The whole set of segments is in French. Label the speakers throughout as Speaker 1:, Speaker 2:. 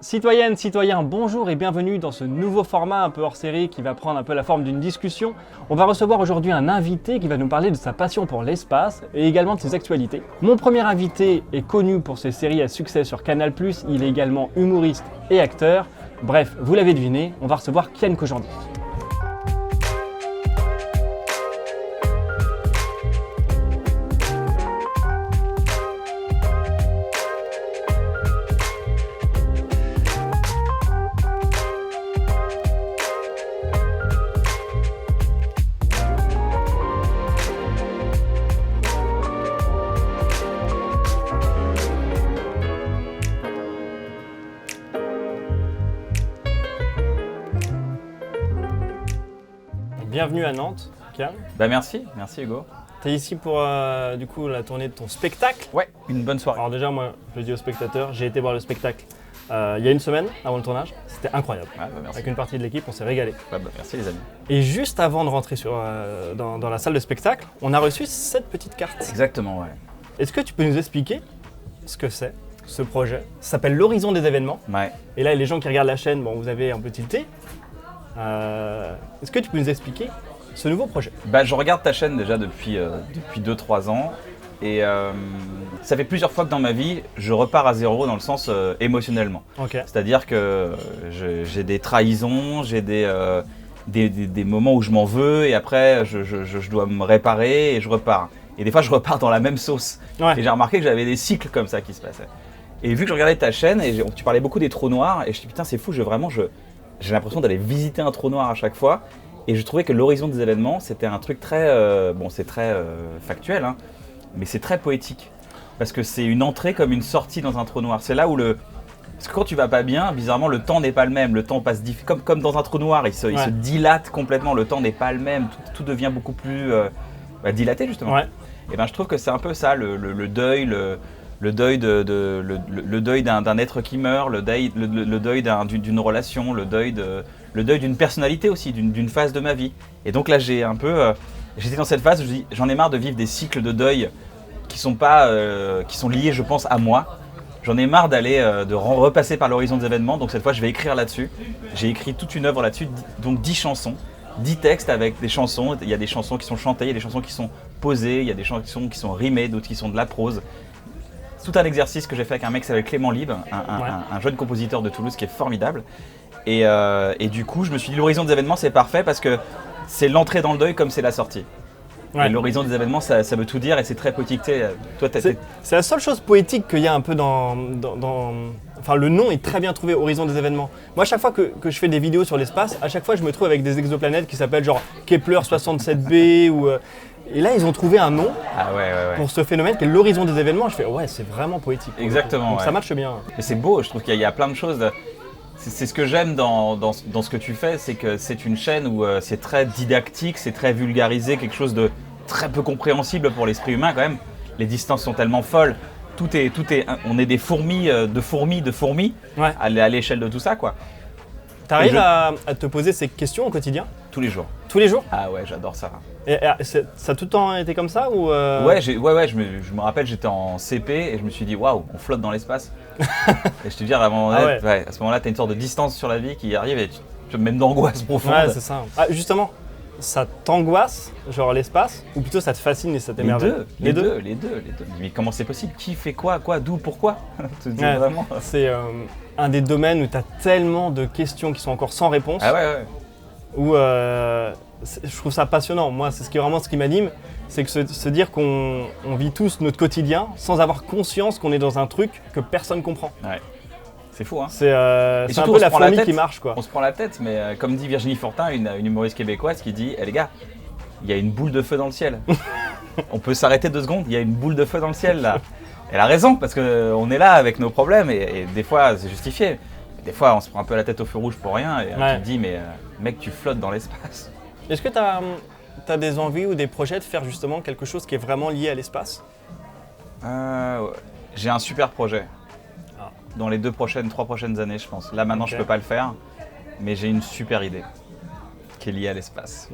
Speaker 1: Citoyennes, citoyens, bonjour et bienvenue dans ce nouveau format un peu hors série qui va prendre un peu la forme d'une discussion. On va recevoir aujourd'hui un invité qui va nous parler de sa passion pour l'espace et également de ses actualités. Mon premier invité est connu pour ses séries à succès sur Canal+, il est également humoriste et acteur. Bref, vous l'avez deviné, on va recevoir Kian Kojandi. Bienvenue à Nantes, Kian.
Speaker 2: Merci Hugo.
Speaker 1: Tu es ici pour du coup la tournée de ton spectacle.
Speaker 2: Ouais, une bonne soirée.
Speaker 1: Alors déjà, moi, je le dis aux spectateurs, j'ai été voir le spectacle il y a une semaine avant le tournage. C'était incroyable.
Speaker 2: Merci.
Speaker 1: Avec une partie de l'équipe, on s'est régalé.
Speaker 2: Merci les amis.
Speaker 1: Et juste avant de rentrer dans la salle de spectacle, on a reçu cette petite carte.
Speaker 2: Exactement, ouais.
Speaker 1: Est-ce que tu peux nous expliquer ce que c'est, ce projet? Ça s'appelle l'Horizon des événements.
Speaker 2: Ouais.
Speaker 1: Et là, les gens qui regardent la chaîne, bon, vous avez un peu tilté. Est-ce que tu peux nous expliquer ce nouveau projet?
Speaker 2: Je regarde ta chaîne déjà depuis 2-3 ans et ça fait plusieurs fois que dans ma vie, je repars à zéro dans le sens émotionnellement.
Speaker 1: Okay.
Speaker 2: C'est-à-dire que j'ai des trahisons, j'ai des moments où je m'en veux et après je dois me réparer et je repars. Et des fois, je repars dans la même sauce.
Speaker 1: Ouais.
Speaker 2: Et j'ai remarqué que j'avais des cycles comme ça qui se passaient. Et vu que je regardais ta chaîne, et tu parlais beaucoup des trous noirs, et je me suis dit, putain, c'est fou, j'ai l'impression d'aller visiter un trou noir à chaque fois. Et je trouvais que l'horizon des événements, c'était un truc très, c'est très factuel, hein, mais c'est très poétique. Parce que c'est une entrée comme une sortie dans un trou noir. C'est là où parce que quand tu vas pas bien, bizarrement, le temps n'est pas le même. Le temps passe comme dans un trou noir, il se dilate complètement. Le temps n'est pas le même. Tout devient beaucoup plus dilaté, justement.
Speaker 1: Ouais.
Speaker 2: Et je trouve que c'est un peu ça, le deuil, le deuil d'un être qui meurt, le deuil d'une relation, le deuil d'une personnalité aussi, d'une phase de ma vie. Et donc là, j'étais dans cette phase où je dis, j'en ai marre de vivre des cycles de deuil qui sont liés, je pense, à moi. J'en ai marre de repasser par l'horizon des événements, donc cette fois, je vais écrire là-dessus. J'ai écrit toute une œuvre là-dessus, donc 10 chansons. 10 textes avec des chansons. Il y a des chansons qui sont chantées, il y a des chansons qui sont posées, il y a des chansons qui sont rimées, d'autres qui sont de la prose. Tout un exercice que j'ai fait avec un mec qui s'appelle Clément Libre, un jeune compositeur de Toulouse qui est formidable. Et du coup, je me suis dit, l'horizon des événements, c'est parfait parce que c'est l'entrée dans le deuil comme c'est la sortie. Ouais. Et l'horizon des événements, ça veut tout dire et c'est très poétique.
Speaker 1: C'est la seule chose poétique qu'il y a un peu dans... Enfin, le nom est très bien trouvé, Horizon des événements. Moi, à chaque fois que je fais des vidéos sur l'espace, à chaque fois, je me trouve avec des exoplanètes qui s'appellent genre Kepler 67b ou... Et là, ils ont trouvé un nom pour ce phénomène qui est l'horizon des événements. Je fais ouais, c'est vraiment poétique.
Speaker 2: Exactement.
Speaker 1: Donc ça matche bien.
Speaker 2: Mais c'est beau, je trouve qu'il y a plein de choses. C'est ce que j'aime dans ce que tu fais, c'est que c'est une chaîne où c'est très didactique, c'est très vulgarisé, quelque chose de très peu compréhensible pour l'esprit humain quand même. Les distances sont tellement folles. On est des fourmis à l'échelle de tout ça, quoi.
Speaker 1: T'arrives à te poser ces questions au quotidien?
Speaker 2: Tous les jours.
Speaker 1: Tous les jours?
Speaker 2: Ah ouais, j'adore ça.
Speaker 1: Et ça a tout le temps été comme ça ou
Speaker 2: Ouais, je me rappelle, j'étais en CP et je me suis dit waouh, on flotte dans l'espace. Et je te dis, à ce moment-là, t'as une sorte de distance sur la vie qui arrive et tu te mets d'angoisse profonde.
Speaker 1: Ouais, c'est ça. Ah, justement, ça t'angoisse, genre l'espace, ou plutôt ça te fascine et ça t'émerveille?
Speaker 2: Les deux. Mais comment c'est possible? Qui fait quoi, d'où, pourquoi?
Speaker 1: Vraiment. C'est un des domaines où tu as tellement de questions qui sont encore sans réponse.
Speaker 2: Ah ouais.
Speaker 1: Où je trouve ça passionnant. Moi, c'est ce qui m'anime, c'est que se dire qu'on vit tous notre quotidien sans avoir conscience qu'on est dans un truc que personne comprend.
Speaker 2: Ouais. C'est fou, hein.
Speaker 1: C'est un peu la fourmi qui marche, quoi.
Speaker 2: On se prend la tête, mais comme dit Virginie Fortin, une humoriste québécoise qui dit les gars, il y a une boule de feu dans le ciel. On peut s'arrêter 2 secondes, il y a une boule de feu dans le ciel là. Elle a raison, parce qu'on est là avec nos problèmes et des fois c'est justifié. Des fois on se prend un peu la tête au feu rouge pour rien et tu te dis mais mec, tu flottes dans l'espace.
Speaker 1: Est-ce que tu as des envies ou des projets de faire justement quelque chose qui est vraiment lié à l'espace?
Speaker 2: J'ai un super projet. Dans les 3 prochaines années, je pense. Là, maintenant, je peux pas le faire, mais j'ai une super idée qui est liée à l'espace.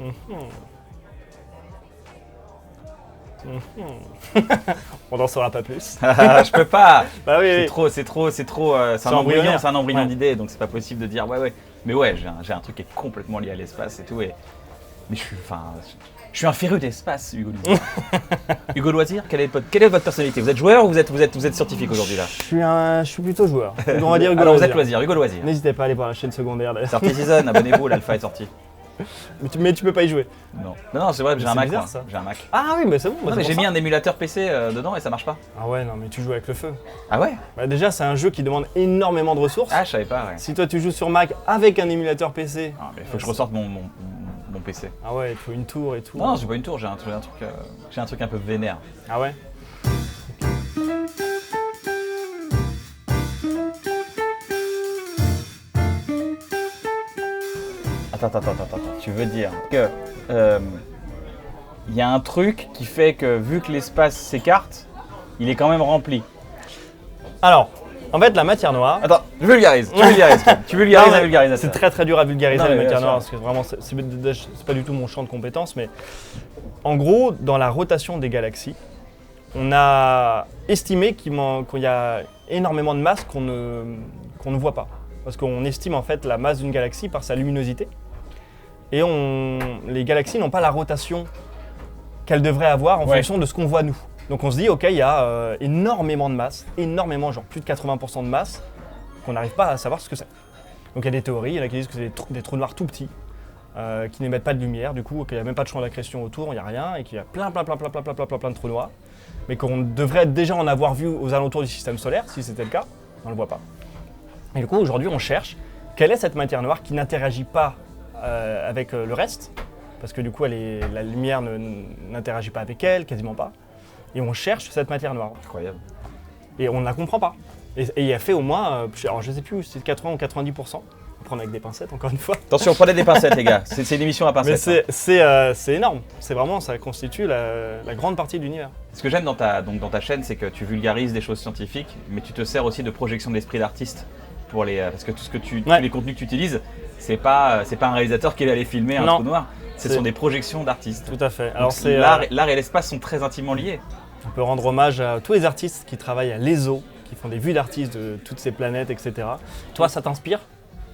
Speaker 1: On n'en saura pas plus.
Speaker 2: Je peux pas.
Speaker 1: Bah oui,
Speaker 2: C'est un
Speaker 1: embryonnaire.
Speaker 2: embryon
Speaker 1: Ouais.
Speaker 2: d'idée, donc c'est pas possible de dire ouais. Mais ouais, j'ai un truc qui est complètement lié à l'espace et tout. Mais je suis un féru d'espace, Hugo Loisir. Hugo Loisir, quelle est votre personnalité? Vous êtes joueur ou vous êtes scientifique aujourd'hui là?
Speaker 1: Je suis plutôt joueur. Donc, on va dire Hugo
Speaker 2: Alors vous êtes
Speaker 1: Loisir.
Speaker 2: Hugo Loisir.
Speaker 1: N'hésitez pas à aller voir la chaîne secondaire d'ailleurs.
Speaker 2: Sortie season, abonnez-vous, l'alpha est sorti.
Speaker 1: Mais tu peux pas y jouer.
Speaker 2: Non, c'est vrai, j'ai
Speaker 1: Mais
Speaker 2: un
Speaker 1: c'est
Speaker 2: Mac.
Speaker 1: bizarre,
Speaker 2: moi.
Speaker 1: ça.
Speaker 2: J'ai un Mac.
Speaker 1: Ah oui, mais c'est bon.
Speaker 2: Non, mais j'ai mis un émulateur PC dedans et ça marche pas.
Speaker 1: Ah ouais, non, mais tu joues avec le feu.
Speaker 2: Ah ouais?
Speaker 1: Bah déjà, c'est un jeu qui demande énormément de ressources.
Speaker 2: Ah, je savais pas, ouais.
Speaker 1: Si toi tu joues sur Mac avec un émulateur PC,
Speaker 2: Ah, mais faut que je ressorte mon PC.
Speaker 1: ah ouais, il faut une tour et tout.
Speaker 2: Non, j'ai pas une tour, j'ai un truc un peu vénère.
Speaker 1: Ah ouais.
Speaker 2: Attends. Tu veux dire que y a un truc qui fait que vu que l'espace s'écarte, il est quand même rempli.
Speaker 1: Alors, en fait, la matière noire.
Speaker 2: Attends, je vulgarise. Tu vulgarises la vulgarisation.
Speaker 1: C'est très dur à vulgariser
Speaker 2: Non,
Speaker 1: la
Speaker 2: mais
Speaker 1: matière
Speaker 2: bien
Speaker 1: noire
Speaker 2: sûr.
Speaker 1: parce que vraiment, c'est pas du tout mon champ de compétences, mais en gros, dans la rotation des galaxies, on a estimé qu'il y a énormément de masse qu'on ne voit pas. Parce qu'on estime en fait la masse d'une galaxie par sa luminosité. Et les galaxies n'ont pas la rotation qu'elles devraient avoir en
Speaker 2: Ouais.
Speaker 1: fonction de ce qu'on voit nous. Donc on se dit, ok, il y a énormément de masse, genre plus de 80% de masse, qu'on n'arrive pas à savoir ce que c'est. Donc il y a des théories, il y en a qui disent que c'est des trous noirs tout petits, qui n'émettent pas de lumière, du coup, qu'il n'y a même pas de champ d'accrétion autour, il n'y a rien, et qu'il y a plein de trous noirs, mais qu'on devrait déjà en avoir vu aux alentours du système solaire, si c'était le cas, on ne le voit pas. Et du coup, aujourd'hui, on cherche quelle est cette matière noire qui n'interagit pas avec le reste, parce que du coup, la lumière n'interagit pas avec elle, quasiment pas, et on cherche cette matière noire.
Speaker 2: Incroyable.
Speaker 1: Et on ne la comprend pas. Et il a fait au moins, alors je sais plus, c'est 80 ou 90%. On prend avec des pincettes, encore une fois.
Speaker 2: Attention, prenez des pincettes, les gars. C'est une émission à
Speaker 1: Mais
Speaker 2: pincettes.
Speaker 1: c'est énorme. C'est vraiment, ça constitue la grande partie de l'univers.
Speaker 2: Ce que j'aime dans ta chaîne, c'est que tu vulgarises des choses scientifiques, mais tu te sers aussi de projection d'esprit d'artiste parce que tout ce que tous les contenus que tu utilises, c'est pas un réalisateur qui est allé filmer un
Speaker 1: Non.
Speaker 2: trou noir. Ce sont des projections d'artistes.
Speaker 1: Tout à fait.
Speaker 2: Donc,
Speaker 1: Alors c'est
Speaker 2: l'art et l'espace sont très intimement liés.
Speaker 1: on peut rendre hommage à tous les artistes qui travaillent à l'ESO, qui font des vues d'artistes de toutes ces planètes, etc. Toi, ça t'inspire?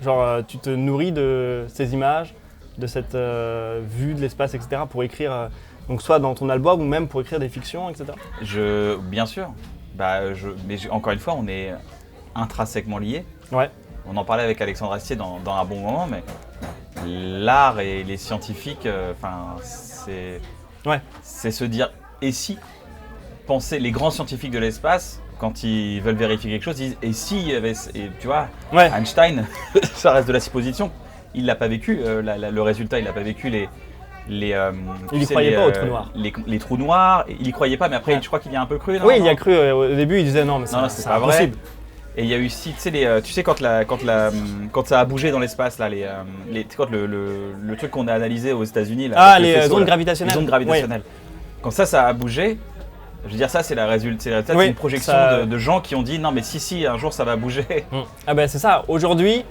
Speaker 1: Genre, tu te nourris de ces images, de cette vue de l'espace, etc. pour écrire, donc soit dans ton album ou même pour écrire des fictions, etc.
Speaker 2: Bien sûr. Encore une fois, on est intrinsèquement liés.
Speaker 1: Ouais.
Speaker 2: On en parlait avec Alexandre Astier dans un bon moment, mais l'art et les scientifiques, c'est se dire et si penser les grands scientifiques de l'espace quand ils veulent vérifier quelque chose, ils disent et si il y avait, et tu vois,
Speaker 1: Ouais.
Speaker 2: Einstein, ça reste de la supposition, il l'a pas vécu, le résultat, il l'a pas vécu il
Speaker 1: y croyait pas aux trous noirs.
Speaker 2: Les trous noirs, il y croyait pas, mais après je crois qu'il y a un peu cru. Non,
Speaker 1: Oui, il y
Speaker 2: non
Speaker 1: a cru au début, il disait non, mais
Speaker 2: Non,
Speaker 1: c'est
Speaker 2: c'est pas vrai.
Speaker 1: impossible.
Speaker 2: Et il y a eu aussi, tu sais quand ça a bougé dans l'espace là, quand le truc qu'on a analysé aux États-Unis là,
Speaker 1: Ah,
Speaker 2: avec le
Speaker 1: les
Speaker 2: faisceau,
Speaker 1: ondes
Speaker 2: là,
Speaker 1: gravitationnelles.
Speaker 2: les ondes gravitationnelles. Quand ça a bougé, je veux dire ça c'est le résultat
Speaker 1: Oui,
Speaker 2: d'une projection
Speaker 1: ça-
Speaker 2: de gens qui ont dit non mais si un jour ça va bouger.
Speaker 1: Ah ben c'est ça. Aujourd'hui,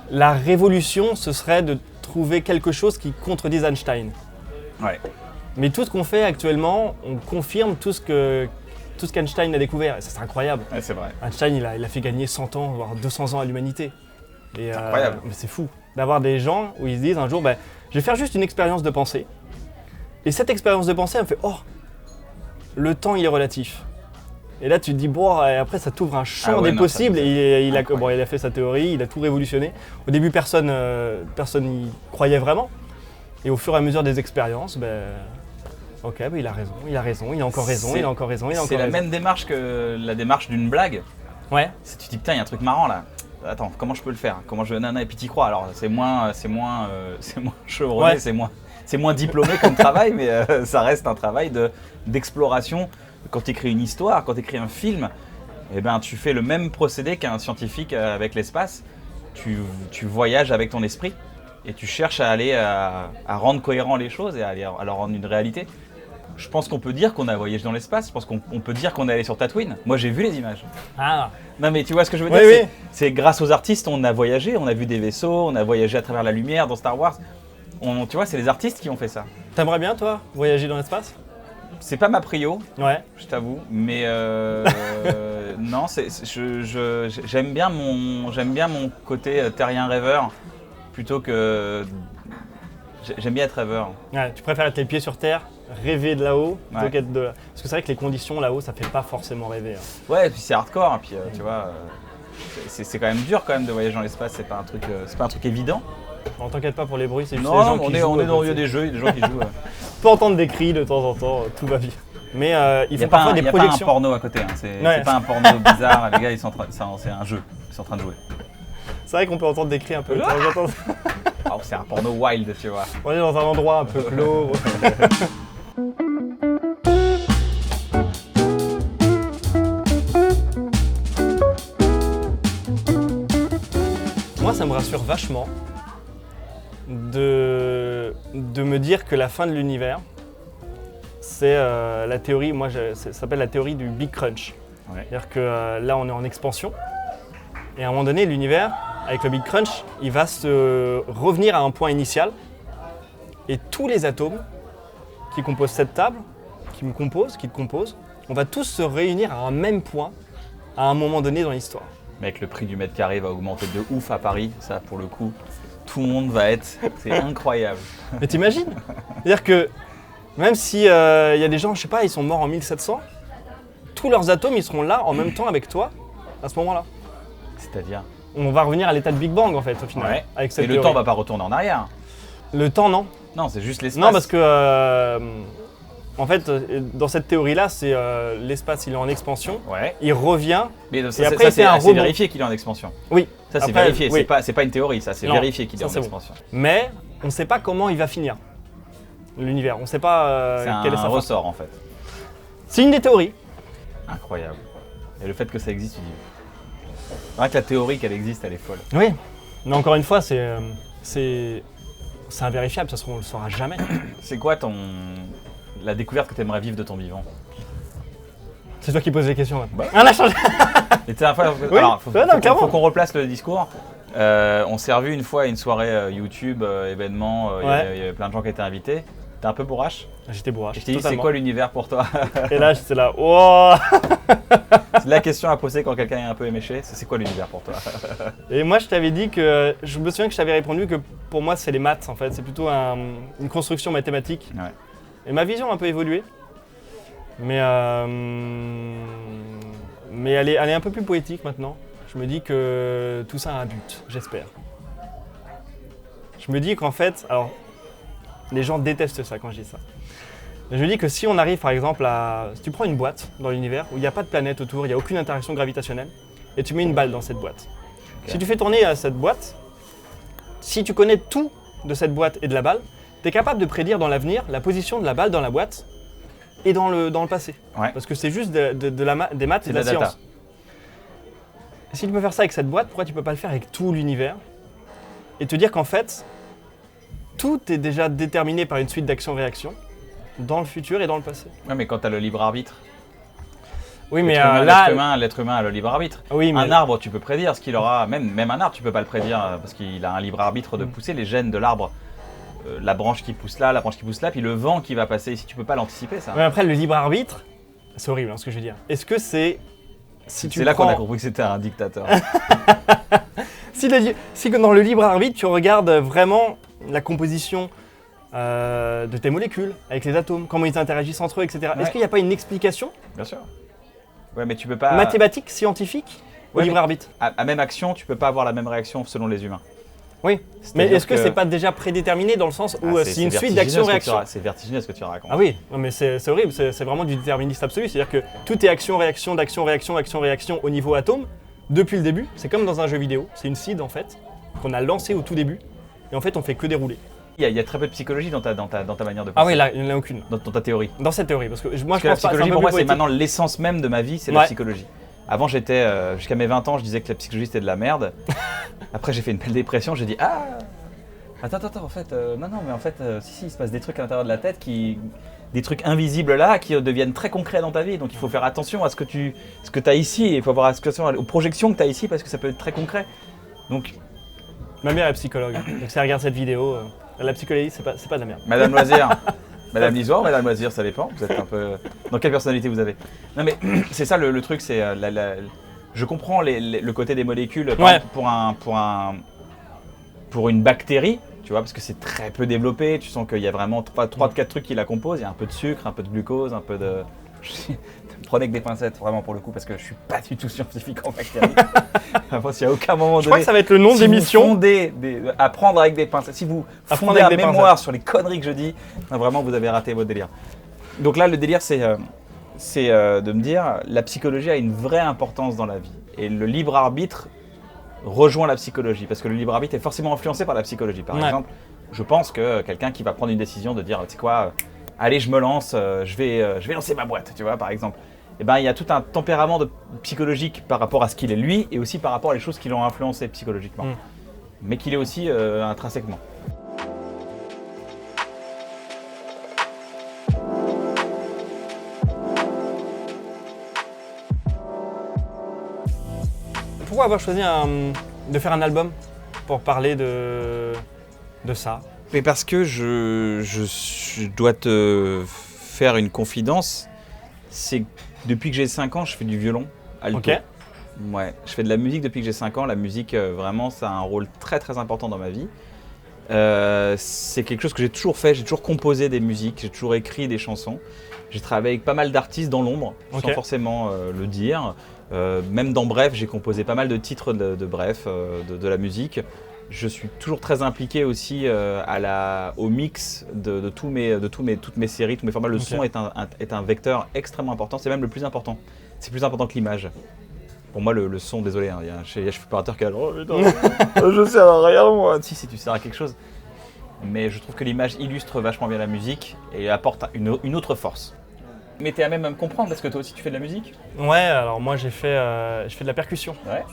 Speaker 1: la révolution, ce serait de trouver quelque chose qui contredise Einstein.
Speaker 2: Ouais.
Speaker 1: Mais tout ce qu'on fait actuellement, on confirme tout ce qu'Einstein a découvert. Et ça, c'est incroyable.
Speaker 2: Ouais, c'est vrai.
Speaker 1: Einstein, il a fait gagner 100 ans, voire 200 ans à l'humanité. Et,
Speaker 2: incroyable.
Speaker 1: Mais c'est fou d'avoir des gens où ils se disent un jour, je vais faire juste une expérience de pensée. Et cette expérience de pensée, elle me fait, oh, le temps, il est relatif. Et là, tu te dis, bon, et après, ça t'ouvre un champ
Speaker 2: Ah ouais,
Speaker 1: des
Speaker 2: non,
Speaker 1: possibles.
Speaker 2: ça,
Speaker 1: Et il
Speaker 2: incroyable.
Speaker 1: a fait sa théorie, il a tout révolutionné. Au début, personne n'y croyait vraiment. Et au fur et à mesure des expériences, ok, il a raison, il a encore raison, il a encore raison, il a encore
Speaker 2: C'est
Speaker 1: raison.
Speaker 2: la même démarche que la démarche d'une blague.
Speaker 1: Ouais,
Speaker 2: Si tu te dis putain il y a un truc marrant là. Attends, comment je peux le faire? Et puis t'y crois. Alors c'est moins chevronné,
Speaker 1: Ouais.
Speaker 2: c'est moins diplômé comme travail, mais ça reste un travail d'exploration. Quand tu écris une histoire, quand tu écris un film, eh ben tu fais le même procédé qu'un scientifique avec l'espace. Tu voyages avec ton esprit et tu cherches à aller à rendre cohérent les choses et à leur rendre une réalité. Je pense qu'on peut dire qu'on a voyagé dans l'espace. Je pense qu'on peut dire qu'on est allé sur Tatooine. Moi j'ai vu les images.
Speaker 1: ah,
Speaker 2: Non mais tu vois ce que je veux
Speaker 1: Oui,
Speaker 2: dire,
Speaker 1: oui.
Speaker 2: c'est grâce aux artistes on a voyagé, on a vu des vaisseaux, on a voyagé à travers la lumière dans Star Wars. Tu vois, c'est les artistes qui ont fait ça.
Speaker 1: t'aimerais bien, toi, voyager dans l'espace?
Speaker 2: C'est pas ma prio,
Speaker 1: Ouais.
Speaker 2: je t'avoue, mais non, j'aime bien mon côté terrien rêveur plutôt que j'aime bien être rêveur.
Speaker 1: Ouais, tu préfères être les pieds sur terre, rêver de là-haut, plutôt
Speaker 2: Ouais.
Speaker 1: qu'être de là. Parce que c'est vrai que les conditions là-haut, ça fait pas forcément rêver. Hein.
Speaker 2: Ouais, et puis c'est hardcore, et puis tu vois, c'est quand même dur quand même de voyager dans l'espace, c'est pas un truc évident.
Speaker 1: On t'inquiète pas pour les bruits, c'est juste
Speaker 2: Non,
Speaker 1: les gens
Speaker 2: on
Speaker 1: qui
Speaker 2: est,
Speaker 1: jouent.
Speaker 2: on est dans il y a
Speaker 1: côté.
Speaker 2: des jeux, il y a des gens qui jouent.
Speaker 1: On peut entendre des cris de temps en temps, tout va bien. Mais ils
Speaker 2: Il n'y a
Speaker 1: font parfois
Speaker 2: pas
Speaker 1: des
Speaker 2: un
Speaker 1: projections.
Speaker 2: porno à côté, hein. C'est
Speaker 1: Ouais.
Speaker 2: pas un porno bizarre, les gars, c'est un jeu, ils sont en train de jouer.
Speaker 1: C'est vrai qu'on peut entendre des cris un peu. de temps en temps.
Speaker 2: Oh, c'est un porno wild, tu vois.
Speaker 1: On est dans un endroit un peu clos. Moi, ça me rassure vachement de me dire que la fin de l'univers, c'est la théorie, ça s'appelle la théorie du Big Crunch.
Speaker 2: Ouais.
Speaker 1: C'est-à-dire que là, on est en expansion. Et à un moment donné, l'univers, avec le Big Crunch, il va se revenir à un point initial. Et tous les atomes qui composent cette table, qui te composent, on va tous se réunir à un même point à un moment donné dans l'histoire.
Speaker 2: Mec, le prix du mètre carré va augmenter de ouf à Paris, ça pour le coup. Tout le monde va être. C'est incroyable.
Speaker 1: Mais t'imagines? C'est-à-dire que même si y a des gens, je sais pas, ils sont morts en 1700, tous leurs atomes, ils seront là en même temps avec toi à ce moment-là.
Speaker 2: C'est-à-dire.
Speaker 1: On va revenir à l'état de Big Bang en fait, au final.
Speaker 2: Ouais.
Speaker 1: Avec cette
Speaker 2: Et le
Speaker 1: théorie.
Speaker 2: temps va pas retourner en arrière.
Speaker 1: Le temps, non.
Speaker 2: Non, c'est juste l'espace.
Speaker 1: Non, parce que en fait, dans cette théorie-là, c'est l'espace, il est en expansion,
Speaker 2: Ouais.
Speaker 1: il revient.
Speaker 2: Mais
Speaker 1: Et
Speaker 2: ça,
Speaker 1: après,
Speaker 2: ça,
Speaker 1: c'est un
Speaker 2: c'est
Speaker 1: rebond.
Speaker 2: vérifié qu'il est en expansion.
Speaker 1: Oui.
Speaker 2: Ça, c'est
Speaker 1: Après,
Speaker 2: vérifié.
Speaker 1: oui.
Speaker 2: C'est pas une théorie, ça. C'est
Speaker 1: Non,
Speaker 2: vérifié qu'il est
Speaker 1: ça,
Speaker 2: en
Speaker 1: c'est bon.
Speaker 2: expansion.
Speaker 1: Mais on ne sait pas comment il va finir l'univers. On ne sait pas
Speaker 2: C'est
Speaker 1: quelle est
Speaker 2: un
Speaker 1: sa fin.
Speaker 2: ressort, en fait.
Speaker 1: C'est une des théories.
Speaker 2: Incroyable. Et le fait que ça existe, tu dis. C'est vrai que la théorie qu'elle existe, elle est folle.
Speaker 1: Oui. Mais encore une fois, c'est invérifiable. Ça se trouve, on le saura jamais.
Speaker 2: C'est quoi la découverte que tu aimerais vivre de ton vivant?
Speaker 1: C'est toi qui poses les questions. Là.
Speaker 2: Bah.
Speaker 1: Ah, on a changé.
Speaker 2: Et tu sais,
Speaker 1: Oui.
Speaker 2: alors,
Speaker 1: Ouais, non, clairement.
Speaker 2: faut qu'on replace le discours. On s'est revu une fois à une soirée YouTube, événement, il y avait plein de gens qui étaient invités. T'es un peu bourrache.
Speaker 1: J'étais bourrage.
Speaker 2: Et je t'ai dit, c'est
Speaker 1: totalement.
Speaker 2: quoi l'univers pour toi?
Speaker 1: Et là, j'étais là. Oh.
Speaker 2: C'est la question à poser quand quelqu'un est un peu éméché, c'est quoi l'univers pour toi?
Speaker 1: Et moi, je t'avais dit que. Je me souviens que je t'avais répondu que pour moi, c'est les maths en fait. C'est plutôt une construction mathématique.
Speaker 2: Ouais.
Speaker 1: Et ma vision a un peu évolué. Mais elle est un peu plus poétique maintenant. Je me dis que tout ça a un but, j'espère. Je me dis qu'en fait, alors, les gens détestent ça quand je dis ça. Mais je me dis que si on arrive par exemple à... Si tu prends une boîte dans l'univers où il n'y a pas de planète autour, il n'y a aucune interaction gravitationnelle, et tu mets une balle dans cette boîte.
Speaker 2: Ok.
Speaker 1: Si tu fais tourner cette boîte, si tu connais tout de cette boîte et de la balle, tu es capable de prédire dans l'avenir la position de la balle dans la boîte et dans le passé.
Speaker 2: Ouais.
Speaker 1: Parce que c'est juste des maths
Speaker 2: C'est
Speaker 1: et de
Speaker 2: de
Speaker 1: la
Speaker 2: la data.
Speaker 1: science. Si tu peux faire ça avec cette boîte, pourquoi tu peux pas le faire avec tout l'univers? Et te dire qu'en fait, tout est déjà déterminé par une suite d'actions-réactions dans le futur et dans le passé.
Speaker 2: Ouais, mais quand t'as le libre arbitre,
Speaker 1: Oui, mais
Speaker 2: l'être humain a le libre arbitre.
Speaker 1: oui, mais
Speaker 2: Un arbre, tu peux prédire ce qu'il aura, même un arbre, tu peux pas le prédire parce qu'il a un libre arbitre de pousser les gènes de l'arbre. La branche qui pousse là, la branche qui pousse là, puis le vent qui va passer ici, tu peux pas l'anticiper ça.
Speaker 1: mais après le libre arbitre, c'est horrible ce que je veux dire. Est-ce que c'est si tu
Speaker 2: C'est là qu'on a
Speaker 1: prends-
Speaker 2: compris que c'était un dictateur.
Speaker 1: si dans le libre arbitre, tu regardes vraiment la composition de tes molécules avec les atomes, comment ils interagissent entre eux, etc.
Speaker 2: Ouais.
Speaker 1: Est-ce qu'il n'y a pas une explication
Speaker 2: Bien sûr. Ouais, mais tu peux pas.
Speaker 1: mathématique, scientifique au
Speaker 2: Ouais,
Speaker 1: libre
Speaker 2: mais-
Speaker 1: arbitre?
Speaker 2: À même action, tu peux pas avoir la même réaction selon les humains.
Speaker 1: Oui. Mais
Speaker 2: C'est-à-dire
Speaker 1: est-ce que c'est pas déjà prédéterminé dans le sens où c'est une suite d'actions-réactions?
Speaker 2: C'est vertigineux ce que tu racontes.
Speaker 1: Ah oui, non, mais c'est horrible, c'est vraiment du déterminisme absolu. C'est-à-dire que tout est action-réaction, d'action-réaction, action-réaction au niveau atome depuis le début. C'est comme dans un jeu vidéo, c'est une seed en fait, qu'on a lancée au tout début. Et en fait, on fait que dérouler.
Speaker 2: Il y a très peu de psychologie dans ta manière de penser.
Speaker 1: Ah oui, là, il n'y en a aucune.
Speaker 2: Dans ta théorie.
Speaker 1: Dans cette théorie, parce que moi
Speaker 2: Parce
Speaker 1: je
Speaker 2: que la
Speaker 1: pense pas,
Speaker 2: psychologie
Speaker 1: un peu
Speaker 2: pour moi,
Speaker 1: plus
Speaker 2: c'est
Speaker 1: poétique.
Speaker 2: maintenant l'essence même de ma vie, c'est la
Speaker 1: Ouais.
Speaker 2: psychologie. Avant, j'étais jusqu'à mes 20 ans, je disais que la psychologie c'était de la merde. Après, j'ai fait une belle dépression, j'ai dit ah. Attends, en fait, non, mais en fait, si, il se passe des trucs à l'intérieur de la tête des trucs invisibles là, qui deviennent très concrets dans ta vie. Donc il faut faire attention à ce que tu as ici, et il faut avoir attention aux projections que tu as ici parce que ça peut être très concret. Donc,
Speaker 1: Ma mère est psychologue, donc si elle regarde cette vidéo, la psychologie c'est pas de la merde.
Speaker 2: Madame Loisir, Madame Lisoire ou Madame Loisir, ça dépend. Vous êtes un peu. Dans quelle personnalité vous avez? Non, mais c'est ça le truc, c'est. Je comprends le côté des molécules par exemple, pour une bactérie, tu vois, parce que c'est très peu développé. Tu sens qu'il y a vraiment 3-4 trucs qui la composent. Il y a un peu de sucre, un peu de glucose, un peu de. Prenez avec des pincettes, vraiment pour le coup, parce que je suis pas du tout scientifique en bactéries. Enfin, s'il n'y a aucun moment donné.
Speaker 1: Je crois que ça va être le nom de l'émission.
Speaker 2: Apprendre avec des pincettes. Si vous fondez à mémoire sur les conneries que je dis, vraiment vous avez raté votre délire. Donc là, le délire, c'est de me dire, la psychologie a une vraie importance dans la vie. Et le libre arbitre rejoint la psychologie, parce que le libre arbitre est forcément influencé par la psychologie. Par exemple, je pense que quelqu'un qui va prendre une décision de dire, tu sais quoi, allez, je me lance, je vais lancer ma boîte, tu vois, par exemple. Eh ben, il y a tout un tempérament psychologique par rapport à ce qu'il est lui, et aussi par rapport à les choses qui l'ont influencé psychologiquement, mais qu'il est aussi intrinsèquement.
Speaker 1: Pourquoi avoir choisi de faire un album pour parler de ça?
Speaker 2: Mais parce que je dois te faire une confidence, c'est que depuis que j'ai 5 ans, je fais du violon alto.
Speaker 1: Ok.
Speaker 2: Ouais, je fais de la musique depuis que j'ai 5 ans. La musique, vraiment, ça a un rôle très très important dans ma vie. C'est quelque chose que j'ai toujours fait, j'ai toujours composé des musiques, j'ai toujours écrit des chansons. J'ai travaillé avec pas mal d'artistes dans l'ombre, sans forcément le dire. Même dans Bref, j'ai composé pas mal de titres de Bref, de la musique. Je suis toujours très impliqué aussi au mix de toutes mes séries, tous mes formats. Le son est un vecteur extrêmement important, c'est même le plus important. C'est plus important que l'image. Pour moi, le son, désolé, il y a un chef préparateur qui a oh putain, je sers à rien moi. Si, tu sers à quelque chose. Mais je trouve que l'image illustre vachement bien la musique et apporte une autre force. Mais t'es à même à me comprendre parce que toi aussi tu fais de la musique?
Speaker 1: Ouais, alors moi je fais de la percussion.
Speaker 2: Ouais.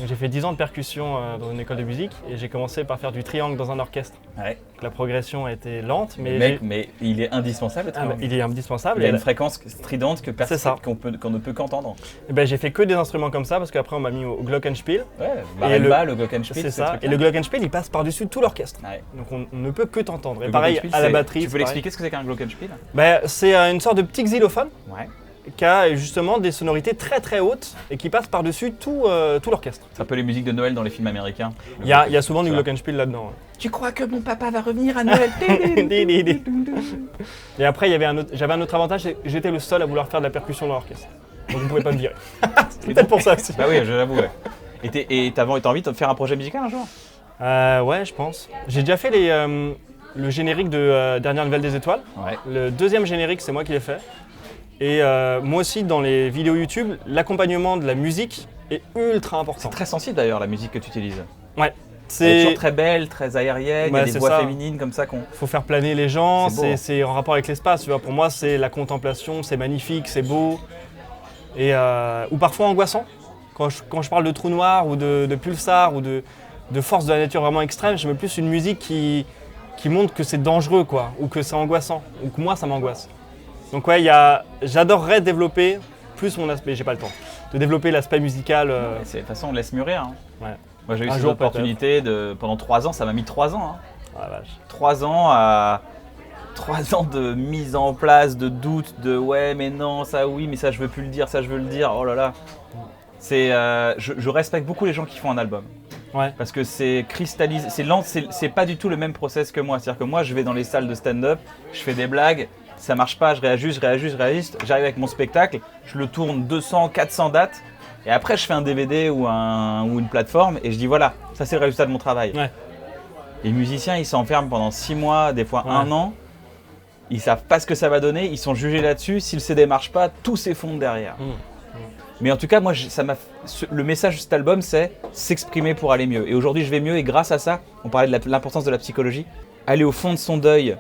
Speaker 1: J'ai fait 10 ans de percussion dans une école de musique et j'ai commencé par faire du triangle dans un orchestre.
Speaker 2: Ouais.
Speaker 1: Donc, la progression a été lente, mais
Speaker 2: mais il est indispensable.
Speaker 1: Il est indispensable.
Speaker 2: Il y a une fréquence stridente qu'on ne peut qu'entendre.
Speaker 1: Et ben, j'ai fait que des instruments comme ça parce qu'après on m'a mis au glockenspiel.
Speaker 2: Ouais, marimba, le glockenspiel.
Speaker 1: C'est ça. Et le glockenspiel, il passe par-dessus tout l'orchestre. Ouais. Donc on ne peut que t'entendre. Et pareil à la batterie.
Speaker 2: Tu peux l'expliquer ce que c'est qu'un glockenspiel?
Speaker 1: Ben, c'est une sorte de petit xylophone.
Speaker 2: Ouais.
Speaker 1: Qui a justement des sonorités très très hautes et qui passent par-dessus tout l'orchestre.
Speaker 2: C'est un peu les musiques de Noël dans les films américains.
Speaker 1: Il y a souvent du glockenspiel là-dedans.
Speaker 2: Tu crois que mon papa va revenir à Noël?
Speaker 1: Et après, j'avais un autre avantage, c'est que j'étais le seul à vouloir faire de la percussion dans l'orchestre. Donc vous ne pouvez pas me virer. C'est peut-être pour ça aussi.
Speaker 2: Bah oui, je l'avoue. Ouais. Et t'as envie de faire un projet musical un jour?
Speaker 1: Ouais, je pense. J'ai déjà fait le générique de Dernière Nouvelle des Étoiles.
Speaker 2: Ouais.
Speaker 1: Le deuxième générique, c'est moi qui l'ai fait. Et moi aussi, dans les vidéos YouTube, l'accompagnement de la musique est ultra important.
Speaker 2: C'est très sensible d'ailleurs la musique que tu utilises.
Speaker 1: Ouais.
Speaker 2: Elle est toujours très belle, très aérienne, il y a des voix féminines comme ça qu'on...
Speaker 1: Faut faire planer les gens, c'est en rapport avec l'espace. Tu vois. Pour moi, c'est la contemplation, c'est magnifique, c'est beau. Et, ou parfois angoissant. Quand je parle de trou noir ou de pulsar ou de force de la nature vraiment extrême, je mets plus une musique qui montre que c'est dangereux quoi, ou que c'est angoissant, ou que moi ça m'angoisse. Donc ouais, j'adorerais développer plus mon aspect, j'ai pas le temps, de développer l'aspect musical.
Speaker 2: De toute façon, on laisse mûrir. Hein.
Speaker 1: Ouais.
Speaker 2: Moi j'ai eu cette opportunité pendant 3 ans, ça m'a mis 3 ans. Hein.
Speaker 1: Oh, la vache.
Speaker 2: 3 ans de mise en place, de doute, de ouais mais non, ça oui, mais ça je veux plus le dire, ça je veux le dire, oh là là. Je respecte beaucoup les gens qui font un album.
Speaker 1: Ouais.
Speaker 2: Parce que c'est cristallisé, c'est lent, c'est pas du tout le même process que moi. C'est-à-dire que moi je vais dans les salles de stand-up, je fais des blagues, ça marche pas, je réajuste, j'arrive avec mon spectacle, je le tourne 200, 400 dates, et après je fais un DVD ou une plateforme, et je dis voilà, ça c'est le résultat de mon travail.
Speaker 1: Ouais.
Speaker 2: Les musiciens, ils s'enferment pendant 6 mois, des fois 1 an, ils savent pas ce que ça va donner, ils sont jugés là-dessus, si le CD marche pas, tout s'effondre derrière. Mais en tout cas, moi, le message de cet album, c'est s'exprimer pour aller mieux. Et aujourd'hui, je vais mieux, et grâce à ça, on parlait de l'importance de la psychologie, aller au fond de son deuil,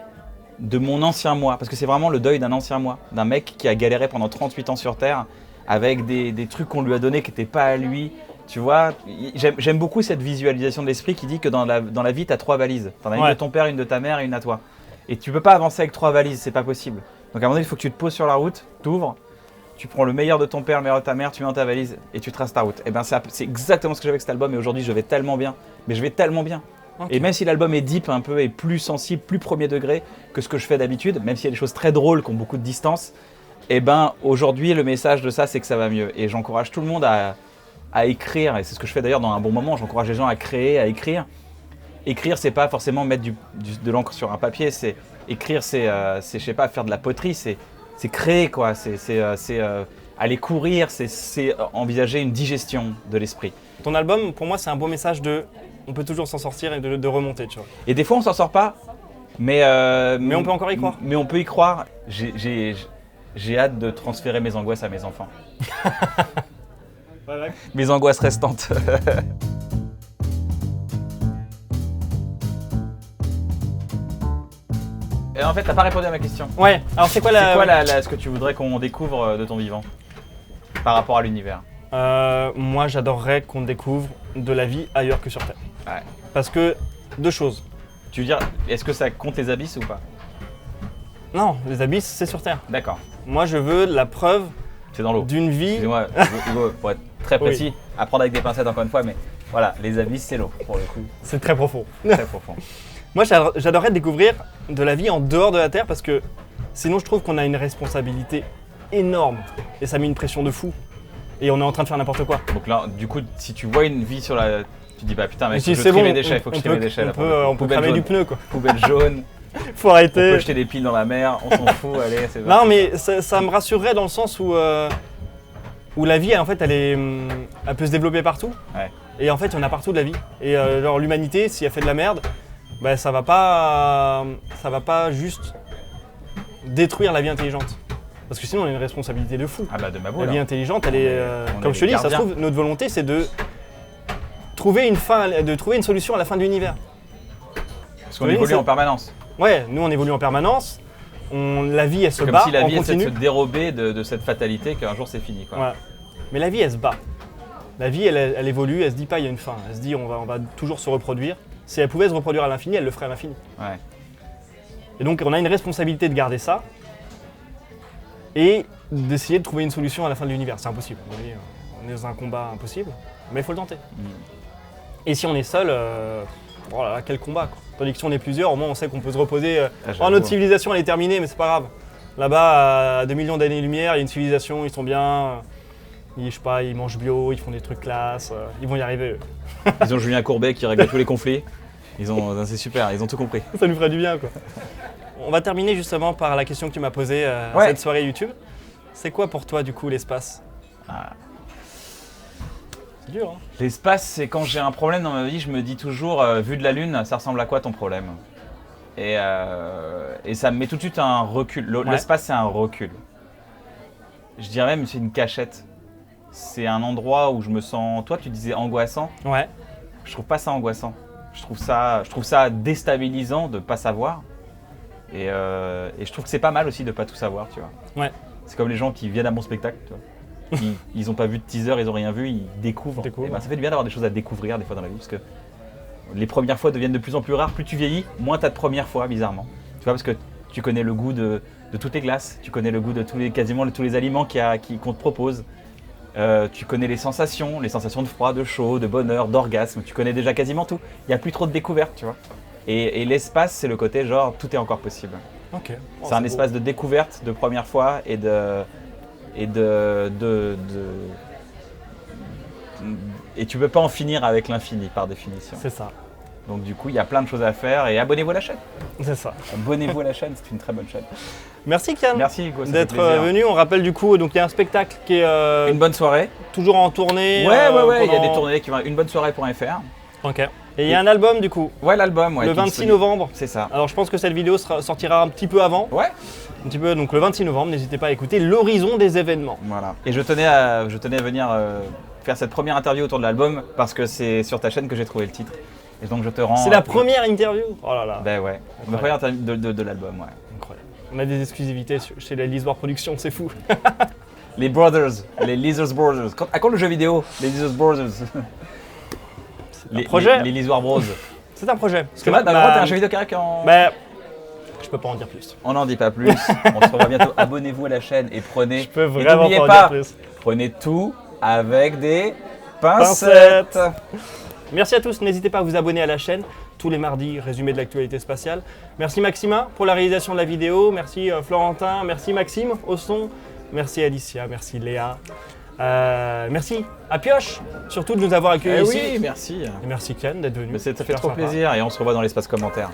Speaker 2: de mon ancien moi, parce que c'est vraiment le deuil d'un ancien moi, d'un mec qui a galéré pendant 38 ans sur Terre, avec des trucs qu'on lui a donnés qui n'étaient pas à lui. Tu vois, j'aime beaucoup cette visualisation de l'esprit qui dit que dans la vie, tu as 3 valises. Tu en as une de ton père, une de ta mère et une à toi. Et tu peux pas avancer avec 3 valises, c'est pas possible. Donc à un moment donné, il faut que tu te poses sur la route, t'ouvres, tu prends le meilleur de ton père, le meilleur de ta mère, tu mets dans ta valise et tu traces ta route. Et ben c'est exactement ce que j'ai avec cet album, et aujourd'hui je vais tellement bien. Mais je vais tellement bien.
Speaker 1: Ok.
Speaker 2: Et même si l'album est deep un peu et plus sensible, plus premier degré que ce que je fais d'habitude, même s'il y a des choses très drôles qui ont beaucoup de distance, et ben aujourd'hui le message de ça c'est que ça va mieux. Et j'encourage tout le monde à écrire, et c'est ce que je fais d'ailleurs dans un bon moment, j'encourage les gens à créer, à écrire. Écrire c'est pas forcément mettre de l'encre sur un papier, écrire c'est je sais pas, faire de la poterie, c'est créer quoi, c'est aller courir, c'est envisager une digestion de l'esprit.
Speaker 1: Ton album, pour moi, c'est un beau message on peut toujours s'en sortir et de remonter, tu vois.
Speaker 2: Et des fois on s'en sort pas, mais
Speaker 1: on peut encore y croire.
Speaker 2: Mais on peut y croire. J'ai hâte de transférer mes angoisses à mes enfants.
Speaker 1: Ouais.
Speaker 2: Mes angoisses restantes. Et en fait, t'as pas répondu à ma question.
Speaker 1: Ouais, alors c'est quoi
Speaker 2: ce que tu voudrais qu'on découvre de ton vivant par rapport à l'univers?
Speaker 1: Moi, j'adorerais qu'on découvre de la vie ailleurs que sur Terre.
Speaker 2: Ouais.
Speaker 1: Parce que, deux choses.
Speaker 2: Tu veux dire, est-ce que ça compte les abysses ou pas?
Speaker 1: Non, les abysses, c'est sur Terre.
Speaker 2: D'accord.
Speaker 1: Moi, je veux la preuve
Speaker 2: C'est dans l'eau.
Speaker 1: d'une vie.
Speaker 2: Excusez-moi, Hugo, pour être très précis, à prendre avec des pincettes encore une fois, mais voilà, les abysses, c'est l'eau, pour le coup.
Speaker 1: C'est très profond.
Speaker 2: Très profond.
Speaker 1: Moi, j'adorerais découvrir de la vie en dehors de la Terre parce que sinon, je trouve qu'on a une responsabilité énorme et ça met une pression de fou. Et on est en train de faire n'importe quoi.
Speaker 2: Donc là, du coup, si tu vois une vie sur la... Tu dis, bah putain, mec,
Speaker 1: Si
Speaker 2: je
Speaker 1: c'est
Speaker 2: trie
Speaker 1: bon,
Speaker 2: mes déchets, il faut que je trie mes déchets. là,
Speaker 1: on peut
Speaker 2: Poubelle
Speaker 1: cramer du
Speaker 2: jaune.
Speaker 1: pneu, quoi.
Speaker 2: Poubelle jaune,
Speaker 1: Faut
Speaker 2: on peut
Speaker 1: arrêter.
Speaker 2: jeter des piles dans la mer, on s'en fout, allez, c'est
Speaker 1: Non, mais ça me rassurerait dans le sens où la vie, en fait, elle peut se développer partout.
Speaker 2: Ouais.
Speaker 1: Et en fait, il y en a partout de la vie. Et genre, l'humanité, si elle fait de la merde, bah, ça va pas juste détruire la vie intelligente. Parce que sinon, on a une responsabilité de fou.
Speaker 2: Ah bah de ma boule.
Speaker 1: La vie intelligente, elle est,
Speaker 2: on
Speaker 1: comme
Speaker 2: est
Speaker 1: je te dis, ça se
Speaker 2: gardiens.
Speaker 1: trouve, notre volonté, c'est de trouver une solution à la fin de l'univers.
Speaker 2: Parce qu'on évolue en permanence.
Speaker 1: Ouais, nous, on évolue en permanence. La vie, elle se
Speaker 2: Comme
Speaker 1: bat,
Speaker 2: si la
Speaker 1: on
Speaker 2: vie essaie de
Speaker 1: continue.
Speaker 2: se dérober de cette fatalité qu'un jour c'est fini. Quoi.
Speaker 1: Voilà. Mais la vie, elle se bat. La vie, elle évolue, elle se dit pas, il y a une fin. Elle se dit, on va toujours se reproduire. Si elle pouvait se reproduire à l'infini, elle le ferait à l'infini.
Speaker 2: Ouais.
Speaker 1: Et donc, on a une responsabilité de garder ça et d'essayer de trouver une solution à la fin de l'univers. C'est impossible. Vous voyez, on est dans un combat impossible, mais il faut le tenter. Et si on est seul, oh là là, quel combat, quoi. Tandis que si on est plusieurs, au moins on sait qu'on peut se reposer.
Speaker 2: j'avoue.
Speaker 1: Notre civilisation, elle est terminée, mais c'est pas grave. Là-bas, à 2 millions d'années-lumière, il y a une civilisation, ils sont bien. Je sais pas, ils mangent bio, ils font des trucs classe, ils vont y arriver. Eux.
Speaker 2: Ils ont Julien Courbet qui règle tous les conflits. C'est super, ils ont tout compris.
Speaker 1: Ça nous ferait du bien, quoi. On va terminer justement par la question que tu m'as posée à
Speaker 2: Ouais.
Speaker 1: cette soirée YouTube. C'est quoi pour toi, du coup, l'espace?
Speaker 2: Ah.
Speaker 1: C'est dur, hein.
Speaker 2: L'espace, c'est quand j'ai un problème dans ma vie, je me dis toujours, vu de la Lune, ça ressemble à quoi ton problème? Et ça me met tout de suite un recul. L'espace, c'est un recul. Je dirais même c'est une cachette. C'est un endroit où je me sens... Toi, tu disais angoissant.
Speaker 1: Ouais.
Speaker 2: Je trouve pas ça angoissant. Je trouve ça déstabilisant de pas savoir. Et je trouve que c'est pas mal aussi de pas tout savoir, tu vois.
Speaker 1: Ouais.
Speaker 2: C'est comme les gens qui viennent à mon spectacle, tu vois. Ils ont pas vu de teaser, ils ont rien vu, ils découvrent. Et ben, ça fait du bien d'avoir des choses à découvrir des fois dans la vie, parce que les premières fois deviennent de plus en plus rares. Plus tu vieillis, moins t'as de premières fois, bizarrement. Tu vois, parce que tu connais le goût de toutes les glaces, tu connais le goût de quasiment tous les aliments qu'on te propose. Tu connais les sensations de froid, de chaud, de bonheur, d'orgasme. Tu connais déjà quasiment tout. Il n'y a plus trop de découvertes, tu vois. Et l'espace, c'est le côté genre tout est encore possible.
Speaker 1: Ok.
Speaker 2: C'est un espace de découverte, de première fois et et tu peux pas en finir avec l'infini par définition.
Speaker 1: C'est ça.
Speaker 2: Donc du coup, il y a plein de choses à faire et abonnez-vous à la chaîne.
Speaker 1: C'est ça.
Speaker 2: Abonnez-vous à la chaîne, c'est une très bonne chaîne.
Speaker 1: Merci Kian
Speaker 2: Merci Hugo, ça fait
Speaker 1: d'être
Speaker 2: plaisir.
Speaker 1: venu. On rappelle du coup, donc il y a un spectacle qui est
Speaker 2: Une bonne soirée.
Speaker 1: toujours en tournée.
Speaker 2: Ouais, il y a
Speaker 1: pendant-
Speaker 2: des tournées qui vont. Une bonne soirée.fr.
Speaker 1: Ok. Et il y a un album du coup,
Speaker 2: Ouais, l'album, ouais.
Speaker 1: le
Speaker 2: qui est
Speaker 1: 26
Speaker 2: disponible.
Speaker 1: novembre.
Speaker 2: C'est ça.
Speaker 1: Alors je pense que cette vidéo sortira un petit peu avant.
Speaker 2: Ouais.
Speaker 1: Un petit peu, donc le 26 novembre, n'hésitez pas à écouter l'horizon des événements.
Speaker 2: Voilà. Et je tenais à venir faire cette première interview autour de l'album parce que c'est sur ta chaîne que j'ai trouvé le titre. Et donc je te rends.
Speaker 1: C'est la première interview. Oh là là.
Speaker 2: Ben ouais. La première interview de l'album, ouais.
Speaker 1: Incroyable. On a des exclusivités chez la Lisoire Productions, c'est fou.
Speaker 2: Les Brothers, les Lizards Brothers. À quand le jeu vidéo, les Lizards Brothers?
Speaker 1: un projet.
Speaker 2: Les Lizards Bros.
Speaker 1: C'est un projet.
Speaker 2: Parce que là, t'as un jeu vidéo carré en.
Speaker 1: Bah, je peux pas en dire plus.
Speaker 2: On n'en dit pas plus. On se revoit bientôt. Abonnez-vous à la chaîne et prenez.
Speaker 1: Je peux
Speaker 2: et
Speaker 1: vraiment
Speaker 2: n'oubliez
Speaker 1: pas en
Speaker 2: pas,
Speaker 1: dire plus.
Speaker 2: prenez tout avec des pincettes.
Speaker 1: Merci à tous, n'hésitez pas à vous abonner à la chaîne. tous les mardis, résumé de l'actualité spatiale. Merci Maxima pour la réalisation de la vidéo, merci Florentin, merci Maxime au son, merci Alicia, merci Léa. Merci à Pioche, surtout de nous avoir accueillis ici.
Speaker 2: Oui, merci.
Speaker 1: Et merci Ken d'être venu.
Speaker 2: Ça fait
Speaker 1: Super
Speaker 2: trop
Speaker 1: sympa.
Speaker 2: plaisir et on se revoit dans l'espace commentaire.